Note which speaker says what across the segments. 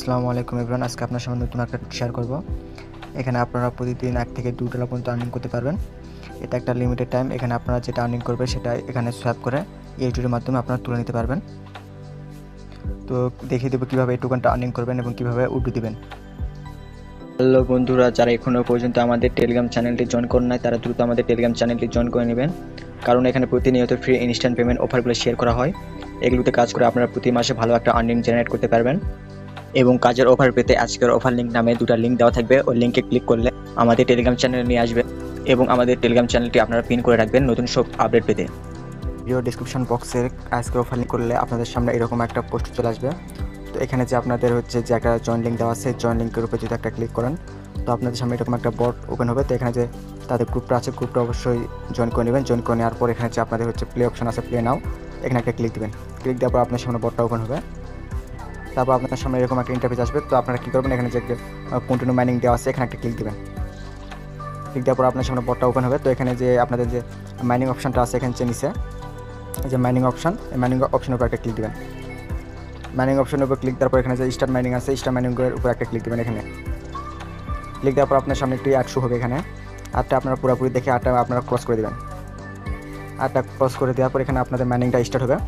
Speaker 1: আসসালামু আলাইকুম এভরিওয়ান। আজকে আপনার সামনে নতুন একটা শেয়ার করব। এখানে আপনারা প্রতিদিন $1 থেকে $2 পর্যন্ত আর্নিং করতে পারবেন। এটা একটা লিমিটেড টাইম। এখানে আপনারা যেটা আর্নিং করবেন সেটা এখানে সোয়াপ করে এইচডির মাধ্যমে আপনারা তুলে নিতে পারবেন। তো দেখিয়ে দেবো কীভাবে এই টোকেনটা আর্নিং করবেন এবং কীভাবে উইথড্র দিবেন।
Speaker 2: হ্যালো বন্ধুরা, যারা এখনও পর্যন্ত আমাদের টেলিগ্রাম চ্যানেলটি জয়েন করেন নাই তারা দ্রুত আমাদের টেলিগ্রাম চ্যানেলটি জয়েন করে নেবেন, কারণ এখানে প্রতিনিয়ত ফ্রি ইনস্ট্যান্ট পেমেন্ট অফারগুলো শেয়ার করা হয়। এগুলোতে কাজ করে আপনারা প্রতি মাসে ভালো একটা আর্নিং জেনারেট করতে পারবেন। এবং কাজের অফার পেতে আজকের অফার লিঙ্ক নামে দুটো লিঙ্ক দেওয়া থাকবে, ওই লিঙ্কে ক্লিক করলে আমাদের টেলিগ্রাম চ্যানেলে নিয়ে আসবে এবং আমাদের টেলিগ্রাম চ্যানেলটি আপনারা পিন করে রাখবেন নতুন সব আপডেট পেতে।
Speaker 1: ভিডিও ডিসক্রিপশন বক্সে আজকের অফার লিঙ্ক করলে আপনাদের সামনে এরকম একটা পোস্ট চলে আসবে। তো এখানে যে আপনাদের যে একটা জয়েন লিঙ্ক দেওয়া আছে, জয়েন লিঙ্কের উপরে যদি একটা ক্লিক করেন তো আপনাদের সামনে এরকম একটা বট ওপেন হবে। তো এখানে যে তাদের গ্রুপটা আছে, গ্রুপটা অবশ্যই জয়েন করে নেবেন। জয়েন করে নেওয়ার পর এখানে যে আপনাদের প্লে অপশন আছে, প্লে নাও, এখানে একটা ক্লিক দেবেন। ক্লিক দেওয়ার পর আপনার সামনে বটটা ওপেন হবে। তারপর আপনার সামনে এরকম একটা ইন্টারফেস আসবে। তো আপনারা কী করবেন, এখানে যে কন্টিনিউ মাইনিং দেওয়া আছে এখানে একটা ক্লিক দেবেন। ক্লিক দেওয়ার পর আপনার সামনে বটটা ওপেন হবে। তো এখানে যে আপনাদের যে মাইনিং অপশনটা আছে এখানে যে নিচে এই যে মাইনিং অপশন, এই মাইনিং অপশনের উপর একটা ক্লিক দেবেন। মাইনিং অপশনের উপর ক্লিক দেওয়ার পর এখানে যে স্টার্ট মাইনিং আছে, স্টার্ট মাইনিংয়ের উপর একটা ক্লিক দেবেন। এখানে ক্লিক দেওয়ার পর আপনার সামনে একটি অ্যাড শো হবে। এখানে আটটা আপনারা পুরোপুরি দেখে আটটা আপনারা ক্রস করে দেবেন। আটটা ক্রস করে দেওয়ার পর এখানে আপনাদের মাইনিংটা স্টার্ট হবে।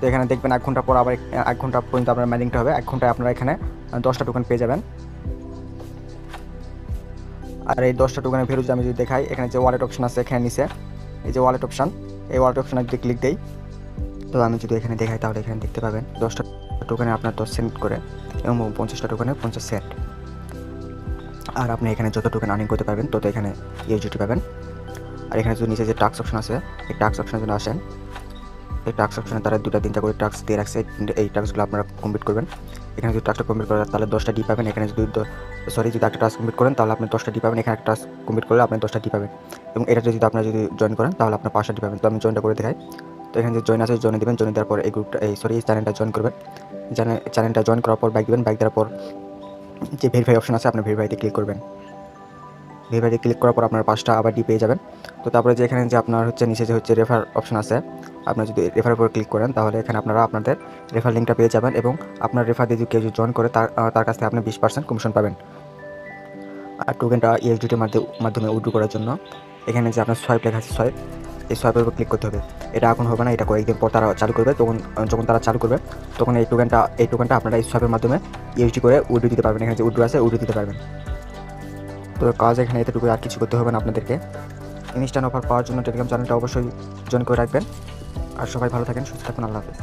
Speaker 1: তো এখানে দেখবেন 1 ঘন্টা পর আবার 1 ঘন্টা পর্যন্ত আপনার মাইনিংটা হবে। 1 ঘন্টায় আপনারা এখানে 10টা টোকেন পেয়ে যাবেন। আর এই 10টা টোকেনের ভ্যালু যদি আমি দেখাই, এখানে যে ওয়ালেট অপশন আছে এখানে নিচে এই যে ওয়ালেট অপশন, এই ওয়ালেট অপশনে যদি ক্লিক দেই তো আমি যদি এখানে দেখাই তাহলে এখানে দেখতে পাবেন 10টা টোকেনে আপনার 10 সেন্ট করে এবং 50টা টোকেনে 50 সেন্ট। আর আপনি এখানে যত টোকেন আর্নিং করতে পারবেন তত এখানে ইউজিটি পাবেন। আর এখানে যদি নিচে যে টাস্ক অপশন আছে, এই টাস্ক অপশনে যদি আসেন, এই টাস্ক অপশনে তারা 2-3টা করে টাস্ক দিয়ে রাখছে। এই টাস্কগুলো আপনারা কমপ্লিট করবেন। এখানে যদি টাস্কটা কমপ্লিট করেন তাহলে 10টা ডি পাবেন। এখানে যদি যদি একটা টাস্ক কমপ্লিট করেন তাহলে আপনি 10টা ডি পাবেন। এখানে একটা টাস্ক কমপ্লিট করলে আপনি 10টা ডি পাবেন। এবং এটা যদি আপনারা জয়েন করেন তাহলে আপনার 5টা ডি পাবেন। তো আমি জয়েনটা করে দেখাই। তো এখানে যে জয়েন আছে জয়েন দেবেন। জয়েন দেওয়ার পর এই গ্রুপটা এই চ্যানেলটা জয়েন করবেন। চ্যানেলটা জয়েন করার পর ব্যাক দেবেন। ব্যাক দেওয়ার পর যে ভেরিফাই অপশন আছে আপনার ভেরিফাইতে ক্লিক করবেন। ভেরিফাইতে ক্লিক করার পর আপনার 5টা আবার ডি পেয়ে যাবেন। তো তারপরে যে এখানে যে আপনার নিচে যে রেফার অপশন আছে, আপনার যদি রেফারের উপর ক্লিক করেন তাহলে এখানে আপনারা আপনাদের রেফার লিঙ্কটা পেয়ে যাবেন এবং আপনার রেফার দিয়ে কেউ যদি জয়েন করে তার কাছ থেকে আপনি 20% কমিশন পাবেন। আর টোকেনটা ইউএসডিটির মাধ্যমে উইথড্র করার জন্য এখানে যে আপনার সোয়াইপ লেখা আছে, সোয়াইপ, এই সোয়াইপের উপর ক্লিক করতে হবে। এটা এখন হবে না, এটা কয়েকদিন পর তারা চালু করবে। যখন তারা চালু করবে তখন এই টোকেনটা আপনারা এই সোয়াইপের মাধ্যমে ইউএসডি করে উইথড্র দিতে পারবেন। এখানে যে উইথড্র আছে উইথড্র দিতে পারবেন। তো কাজ এখানে এতটুকু, আর কিছু করতে হবে না আপনাদেরকে। ইনস্ট্যান্ট অফার পাওয়ার জন্য টেলিগ্রাম চ্যানেলটা অবশ্যই জয়েন করে রাখবেন। আর সবাই ভালো থাকেন, সুস্থ থাকুন। আল্লাহ হাফেজ।